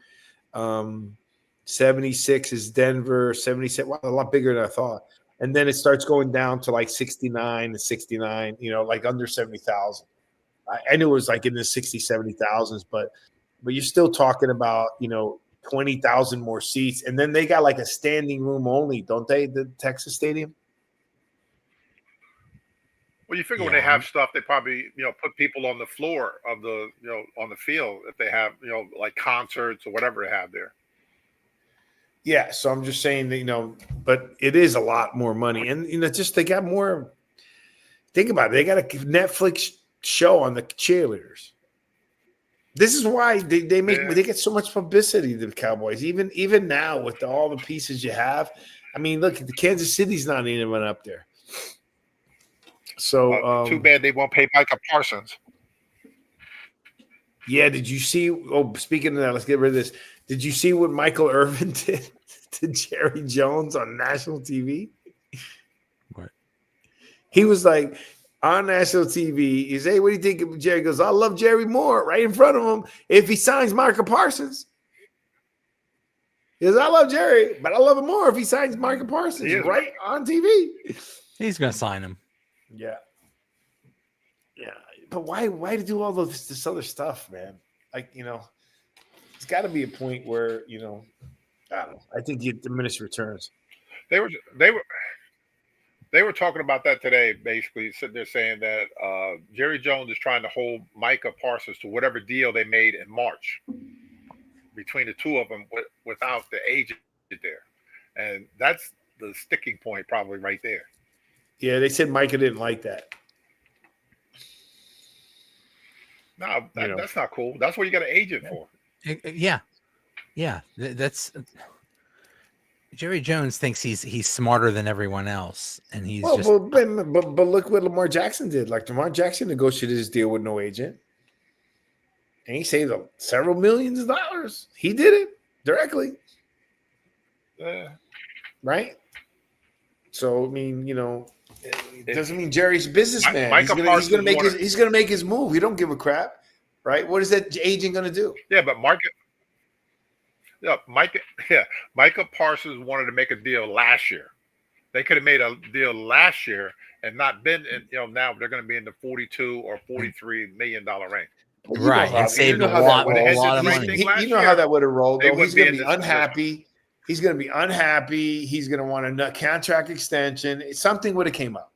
76 is Denver, 77. Wow, a lot bigger than I thought. And then it starts going down to like 69 and 69, like under 70,000. I knew it was like in the 60, 70,000s, but you're still talking about, 20,000 more seats. And then they got like a standing room only, don't they? The Texas Stadium? Well, you figure when they have stuff, they probably, put people on the floor of the, on the field if they have, like concerts or whatever they have there. Yeah. So I'm just saying that, but it is a lot more money. And, just they got more. Think about it. They got a Netflix show on the cheerleaders. This is why they get so much publicity, the Cowboys. Even now with all the pieces you have. I mean, look, the Kansas City's not even up there. So too bad they won't pay Micah Parsons. Yeah, did you see? Oh, speaking of that, let's get rid of this. Did you see what Michael Irvin did to Jerry Jones on national TV? What? He was like on national TV. He said, "Hey, what do you think of Jerry?" He goes, "I love Jerry more." Right in front of him, if he signs Micah Parsons. He goes, "I love Jerry, but I love him more if he signs Micah Parsons." Right on TV. He's gonna sign him. Yeah. But why to do all this other stuff, man? Like, it's got to be a point where, I don't know. I think you diminish returns. They were talking about that today, basically. They're saying that Jerry Jones is trying to hold Micah Parsons to whatever deal they made in March between the two of them without the agent there. And that's the sticking point probably right there. Yeah, they said Micah didn't like that. No, that's not cool. That's what you got an agent for. Yeah. That's Jerry Jones thinks he's smarter than everyone else, and he's Well, just but look what Lamar Jackson did. Like Lamar Jackson negotiated his deal with no agent, and he saved several millions of dollars. He did it directly, right? So I mean, it doesn't mean Jerry's a businessman. He's gonna make his move. He don't give a crap, right? What is that agent gonna do? Yeah, but Micah Parsons wanted to make a deal last year. They could have made a deal last year and not been in, now they're going to be in the $42 or $43 million range. Right, and saved a lot of money. You know how that would have rolled, though. He's going to be unhappy. He's going to be unhappy. He's going to want a contract extension. Something would have came up.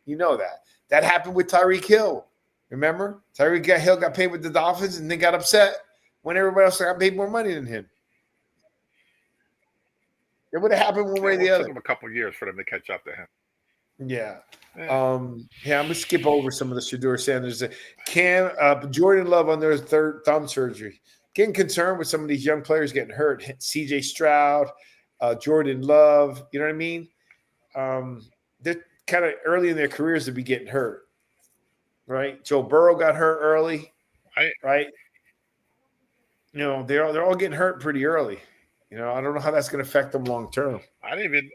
You know that. That happened with Tyreek Hill. Remember? Tyreek Hill got paid with the Dolphins and then got upset when everybody else got paid more money than him. It would have happened one way or the other. It took him a couple of years for them to catch up to him. Yeah. I'm going to skip over some of the Shedeur Sanders. Jordan Love under his third thumb surgery. Getting concerned with some of these young players getting hurt. CJ Stroud, Jordan Love, you know what I mean? They're kind of early in their careers to be getting hurt, right? Joe Burrow got hurt early, right? They're all getting hurt pretty early. I don't know how that's going to affect them long term. I didn't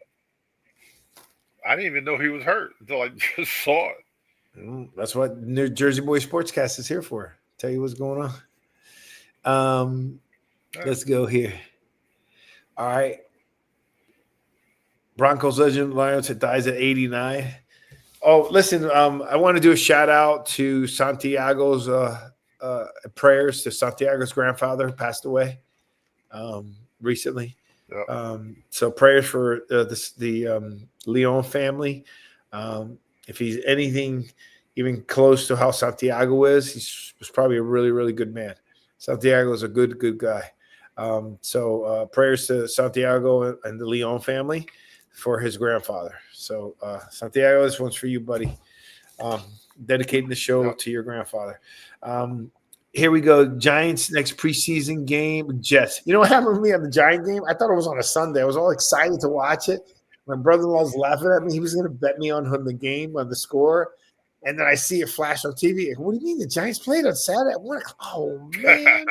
even know he was hurt until I just saw it. That's what New Jersey Boy Sportscast is here for. Tell you what's going on. Let's go here. All right. Broncos legend Lions dies at 89. Oh, listen, I want to do a shout out to Santiago's prayers to Santiago's grandfather who passed away recently. Yep. So prayers for the Leon family. If he's anything even close to how Santiago is, he was probably a really, really good man. Santiago is a good guy. So prayers to Santiago and the Leon family for his grandfather. So Santiago, this one's for you, buddy. Dedicating the show to your grandfather. Here we go. Giants next preseason game. Jets. You know what happened to me on the Giant game? I thought it was on a Sunday. I was all excited to watch it. My brother-in-law was laughing at me. He was going to bet me on the game, on the score. And then I see it flash on TV. What do you mean the Giants played on Saturday at 1 o'clock? Oh, man.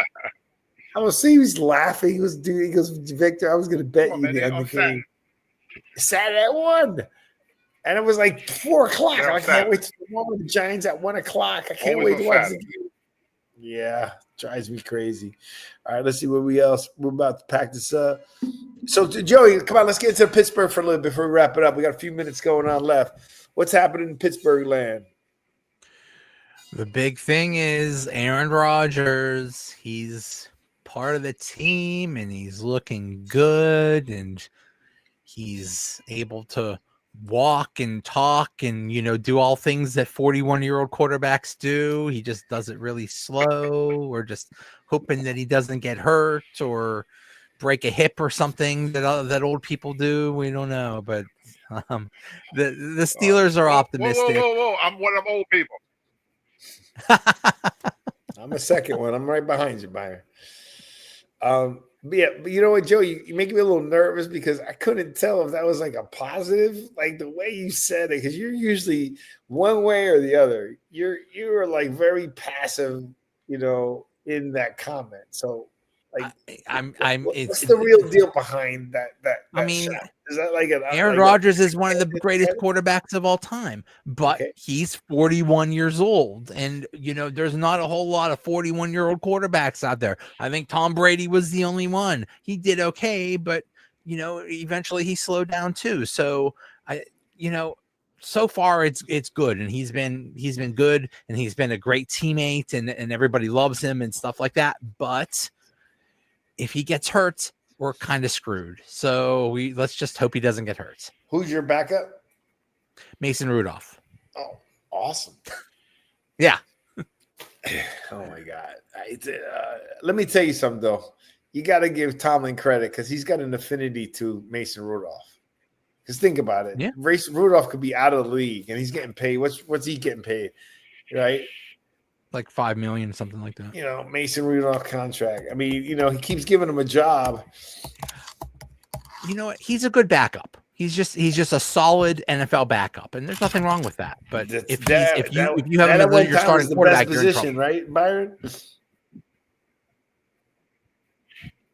I was seeing he was laughing. He goes, Victor, I was going to bet you on the game. Saturday at 1. And it was like 4 o'clock. I can't wait to watch the Giants at 1 o'clock. I can't wait to watch the game. Yeah, drives me crazy. All right, let's see what else. We're about to pack this up. So, Joey, come on, let's get into Pittsburgh for a little bit before we wrap it up. We got a few minutes going on left. What's happening in Pittsburgh land? The big thing is Aaron Rodgers. He's part of the team, and he's looking good, and he's able to walk and talk and do all things that 41-year-old quarterbacks do. He just does it really slow. We're just hoping that he doesn't get hurt or break a hip or something that old people do. We don't know, but the Steelers are optimistic. Whoa. I'm one of them old people. I'm a second one. I'm right behind you, Byron. But you know what, Joe? You make me a little nervous because I couldn't tell if that was like a positive, like the way you said it, because you're usually one way or the other. You're like very passive, in that comment. So, like, what's the real deal behind that? I mean, shot? Is that like Aaron Rodgers is one of the greatest quarterbacks of all time, but he's 41 years old, and there's not a whole lot of 41-year-old quarterbacks out there. I think Tom Brady was the only one. He did okay, but eventually he slowed down too. So so far it's good, and he's been good, and he's been a great teammate, and everybody loves him and stuff like that. But if he gets hurt, we're kind of screwed. So let's just hope he doesn't get hurt. Who's your backup? Mason Rudolph. Oh, awesome. Yeah. Oh my God. Let me tell you something though. You got to give Tomlin credit because he's got an affinity to Mason Rudolph. Because think about it. Yeah. Mason Rudolph could be out of the league and he's getting paid. What's he getting paid? Right? Like $5 million, something like that. Mason Rudolph contract. I mean, he keeps giving him a job. you know what? He's a good backup. He's just a solid NFL backup, and there's nothing wrong with that. But if you have him at one as your time was starting the quarterback, best you're in position, trouble. right, Byron?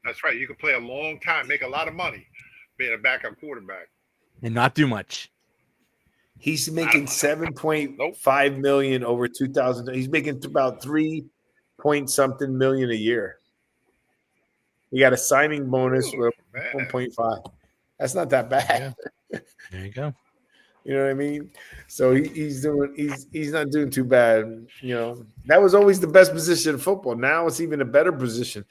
That's right. You can play a long time, make a lot of money being a backup quarterback. And not do much. He's making $7.5 million over 2000. He's making about 3-point-something million a year. He got a signing bonus with 1.5. That's not that bad. Yeah. There you go. You know what I mean? So he's not doing too bad. You know, that was always the best position in football. Now it's even a better position.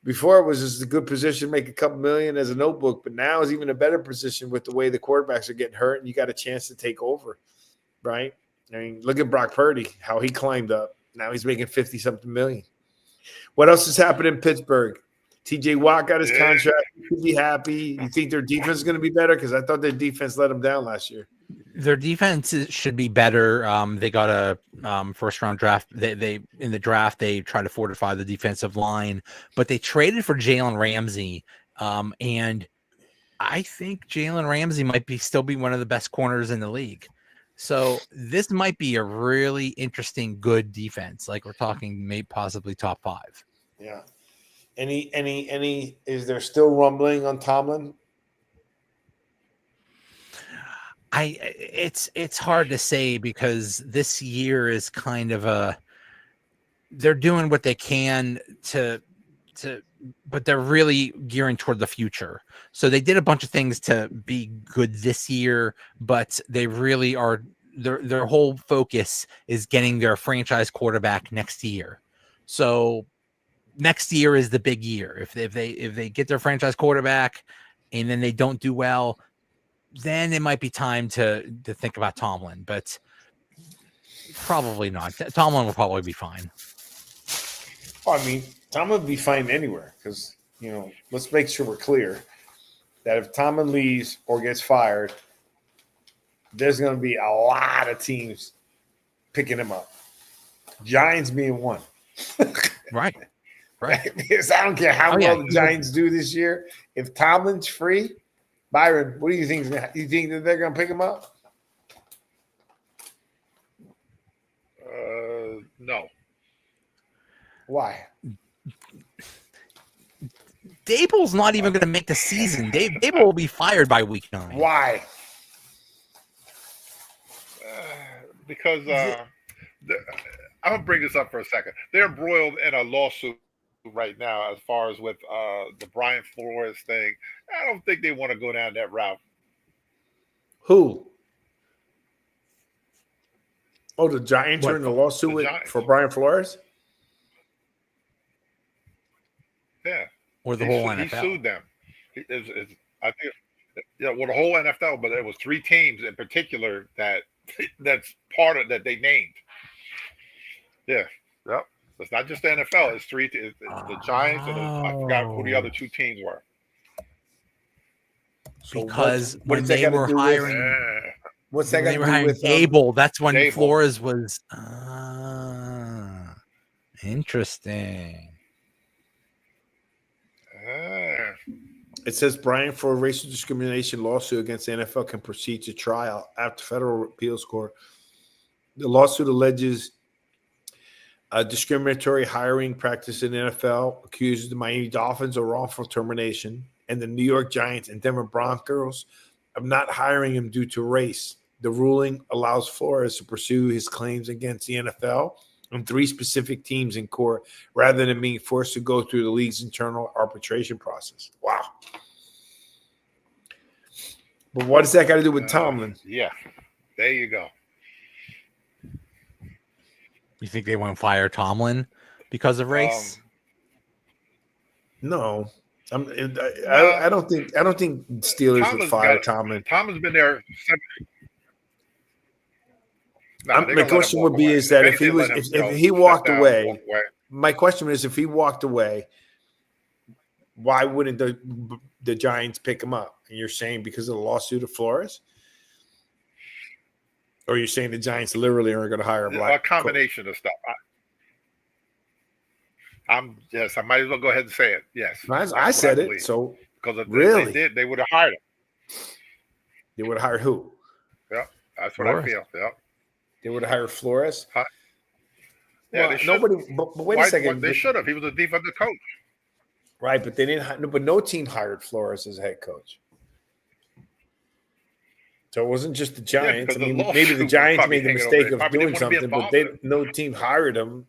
Before it was just a good position, make a couple million as a notebook, but now it's even a better position with the way the quarterbacks are getting hurt, and you got a chance to take over, right? I mean, look at Brock Purdy, how he climbed up. Now he's making 50-something million. What else has happened in Pittsburgh? TJ Watt got his contract. He should be happy. You think their defense is going to be better? Because I thought their defense let them down last year. Their defense should be better. They got a first round draft. They in the draft they tried to fortify the defensive line, but they traded for Jalen Ramsey. And I think Jalen Ramsey might still be one of the best corners in the league. So this might be a really interesting, good defense. Like we're talking, maybe possibly top 5. Yeah. Any? Is there still rumbling on Tomlin? It's hard to say because this year is kind of they're doing what they can to but they're really gearing toward the future. So they did a bunch of things to be good this year, but they really are their whole focus is getting their franchise quarterback next year. So next year is the big year. If they get their franchise quarterback and then they don't do well, then it might be time to think about Tomlin, but probably not. Tomlin will probably be fine. Well, I mean, Tomlin would be fine anywhere because, you know, let's make sure we're clear that if Tomlin leaves or gets fired, there's going to be a lot of teams picking him up. Giants being one. Right. Because I don't care how well the Giants do this year. If Tomlin's free, Byron, what do you think? You think that they're going to pick him up? No. Why? Dable's not even going to make the season. Dable will be fired by week 9. Why? Because I'm going to bring this up for a second. They're embroiled in a lawsuit right now as far as with the Brian Flores thing. I don't think they want to go down that route. Who? Oh, the Giants are in the lawsuit for Brian Flores? Yeah. Or the whole NFL. He sued them. I think, the whole NFL, but there was 3 teams in particular that's part of that they named. Yeah. Yep. It's not just the NFL. It's 3. It's the Giants and I forgot who the other 2 teams were. Because when they were hiring, what's that they were got to do hiring with Dable? That's when Dable. Flores was interesting. It says Brian for a racial discrimination lawsuit against the NFL can proceed to trial after federal appeals court. The lawsuit alleges discriminatory hiring practice in the NFL, accuses the Miami Dolphins of wrongful termination, and the New York Giants and Denver Broncos of not hiring him due to race. The ruling allows Flores to pursue his claims against the NFL and 3 specific teams in court rather than being forced to go through the league's internal arbitration process. Wow. But what does that got to do with Tomlin? Yeah. There you go. You think they won't fire Tomlin because of race? No. I don't think Steelers would fire Tomlin. Tomlin's been there. My question would be is that if he walked away, my question is if he walked away, why wouldn't the Giants pick him up? And you're saying because of the lawsuit of Flores? Or you're saying the Giants literally aren't going to hire a black combination coach? of stuff. I might as well go ahead and say it. Yes. I said it. So because if Really? they did, they would have hired him. They would have hired who? Yeah, that's what I feel. Yeah. They would have hired Flores. Yeah, Well, nobody. But wait a second. They should have. He was a defensive coach. Right, but they didn't. But no team hired Flores as head coach. So it wasn't just the Giants. I mean, maybe the Giants made the mistake of doing something, but no team hired him.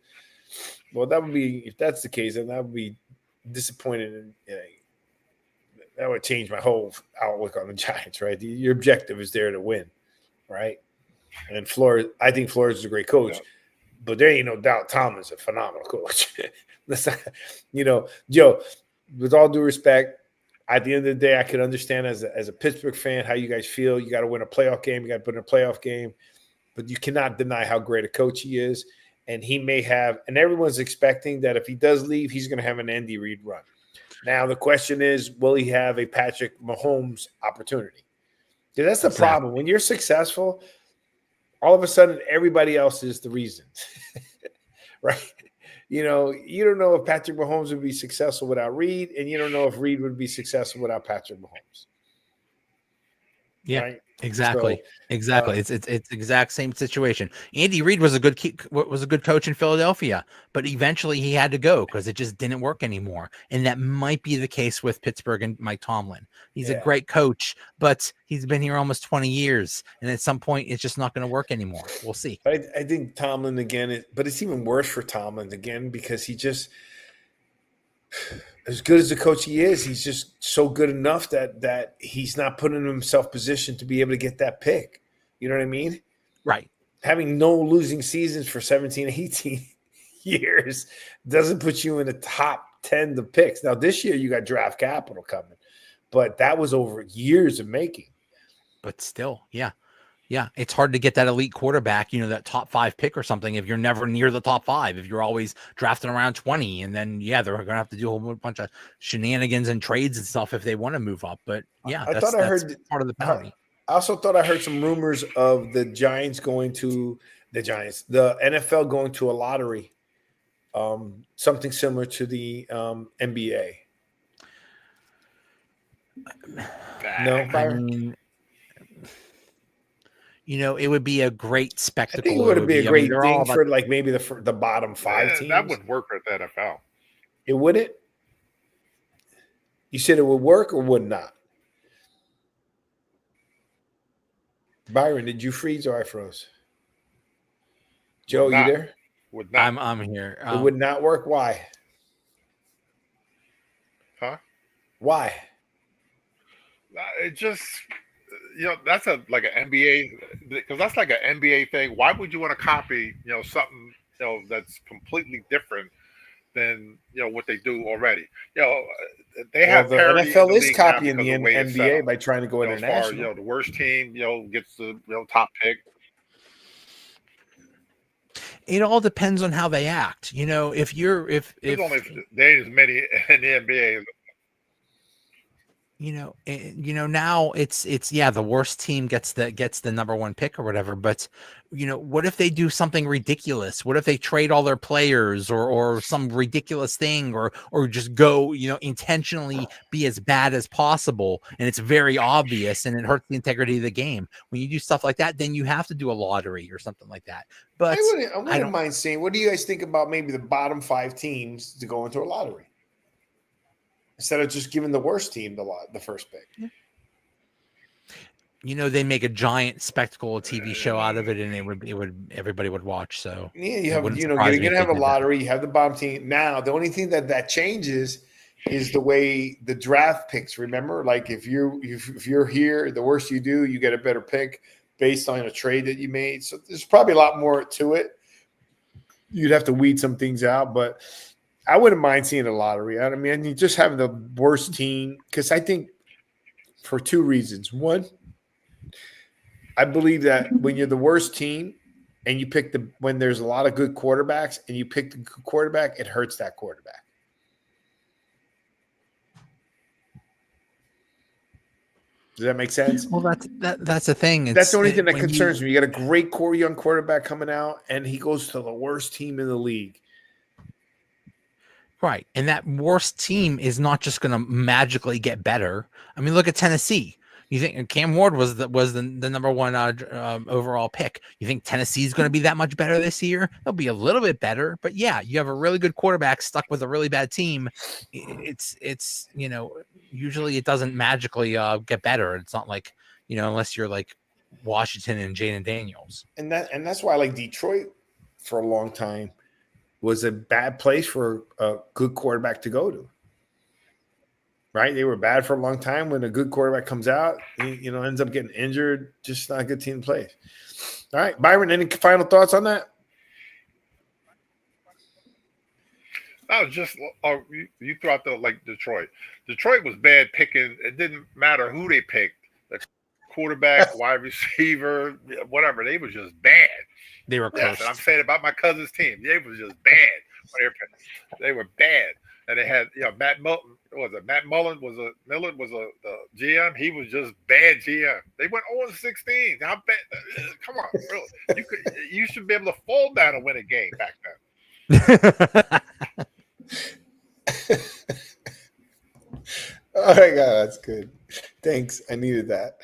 Well, that would be, if that's the case, then that would be disappointing. And that would change my whole outlook on the Giants, right? Your objective is there to win, right? And Flores, I think Flores is a great coach, but there ain't no doubt Tomlin's a phenomenal coach. Joe, with all due respect, at the end of the day, I can understand as a Pittsburgh fan how you guys feel. You got to win a playoff game. You got to put in a playoff game. But you cannot deny how great a coach he is. And he may have – and everyone's expecting that if he does leave, he's going to have an Andy Reid run. Now, the question is, will he have a Patrick Mahomes opportunity? Because that's the problem. When you're successful, all of a sudden everybody else is the reason, right? You don't know if Patrick Mahomes would be successful without Reid, and you don't know if Reid would be successful without Patrick Mahomes. Yeah, right? exactly. So, exactly. It's exact same situation. Andy Reid was a good coach in Philadelphia, but eventually he had to go because it just didn't work anymore. And that might be the case with Pittsburgh and Mike Tomlin. He's a great coach, but he's been here almost 20 years, and at some point it's just not going to work anymore. We'll see. I think Tomlin again, but it's even worse for Tomlin again because he just, as good as the coach he is, he's just so good enough that he's not putting himself positioned to be able to get that pick. You know what I mean? Right. Having no losing seasons for 17, 18 years doesn't put you in the top 10 of picks. Now, this year you got draft capital coming, but that was over years of making. But still, yeah. Yeah, it's hard to get that elite quarterback, that top 5 pick or something if you're never near the top 5, if you're always drafting around 20. And then, they're going to have to do a whole bunch of shenanigans and trades and stuff if they want to move up. But, that's part of the penalty. I also thought I heard some rumors of the Giants going to the NFL going to a lottery, something similar to the NBA. No, Byron? It would be a great spectacle. I think it would be a great thing for maybe the bottom 5 teams. That would work at the NFL. It wouldn't? You said it would work or would not? Byron, did you freeze or I froze? Joe, you there? Would not. I'm here. It would not work. Why? Huh? Why? It just – that's like an NBA, because that's like an NBA thing. Why would you want to copy, something, that's completely different than, what they do already? They have the NFL is copying the NBA by trying to go international. As far, the worst team, gets the top pick. It all depends on how they act. If there's only there ain't as many in the NBA. Now it's the worst team gets the number 1 pick or whatever. But, what if they do something ridiculous? What if they trade all their players or some ridiculous thing or just go, intentionally be as bad as possible? And it's very obvious and it hurts the integrity of the game. When you do stuff like that, then you have to do a lottery or something like that. But I wouldn't mind seeing, what do you guys think about maybe the bottom 5 teams to go into a lottery? Instead of just giving the worst team the first pick. They make a giant spectacle, a TV show out of it, and everybody would watch. So you're gonna have a lottery. You have the bottom team. Now the only thing that changes is the way the draft picks. Remember, like if you're here, the worse you do, you get a better pick based on a trade that you made. So there's probably a lot more to it. You'd have to weed some things out, but I wouldn't mind seeing a lottery. I mean, just having the worst team, because I think for 2 reasons. One, I believe that when you're the worst team and you pick when there's a lot of good quarterbacks and you pick the good quarterback, it hurts that quarterback. Does that make sense? Well, that's the thing. That's the only thing that concerns me. You got a great young quarterback coming out, and he goes to the worst team in the league. Right. And that worst team is not just going to magically get better. I mean, look at Tennessee. You think Cam Ward was the number one overall pick. You think Tennessee is going to be that much better this year? They'll be a little bit better, but yeah, you have a really good quarterback stuck with a really bad team. It's usually it doesn't magically get better. It's not like, unless you're like Washington and Jaden Daniels. And that's why like Detroit for a long time was a bad place for a good quarterback to go to. Right? They were bad for a long time. When a good quarterback comes out, he, ends up getting injured. Just not a good team to play. All right, Byron, any final thoughts on that? No, just you threw out like Detroit. Detroit was bad picking. It didn't matter who they picked. The quarterback, wide receiver, whatever. They were just bad. They were cursed. And I'm saying about my cousin's team. They were just bad. They were bad. And they had, Matt Mullen was the GM. He was just bad GM. They went 0-16. How bad? Come on, really? You should be able to fold down and win a game back then. Oh my God, that's good. Thanks. I needed that.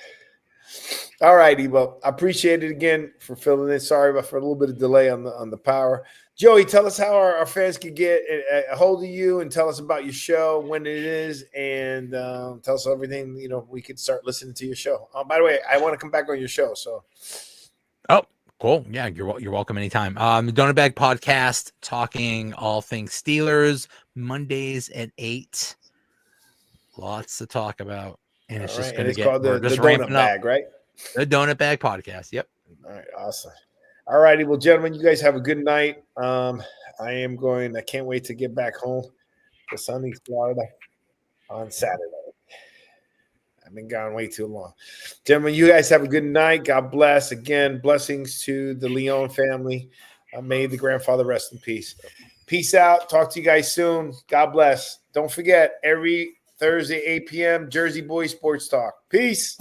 All right, Evo. I appreciate it again for filling in. Sorry for a little bit of delay on the power. Joey, tell us how our fans can get a hold of you and tell us about your show, when it is, and tell us everything, we could start listening to your show. By the way, I want to come back on your show. So. Oh, cool. Yeah, you're welcome anytime. The Donut Bag Podcast, talking all things Steelers, Mondays at 8. Lots to talk about. And it's just going to get called the Donut Bag, right? The Donut Bag Podcast. Yep. All right. Awesome. All righty. Well, gentlemen, you guys have a good night. I can't wait to get back home to sunny Florida on Saturday. I've been gone way too long. Gentlemen, you guys have a good night. God bless. Again, blessings to the Leon family. May the grandfather rest in peace. Peace out. Talk to you guys soon. God bless. Don't forget, every Thursday, 8 p.m., Jersey Boys Sports Talk. Peace.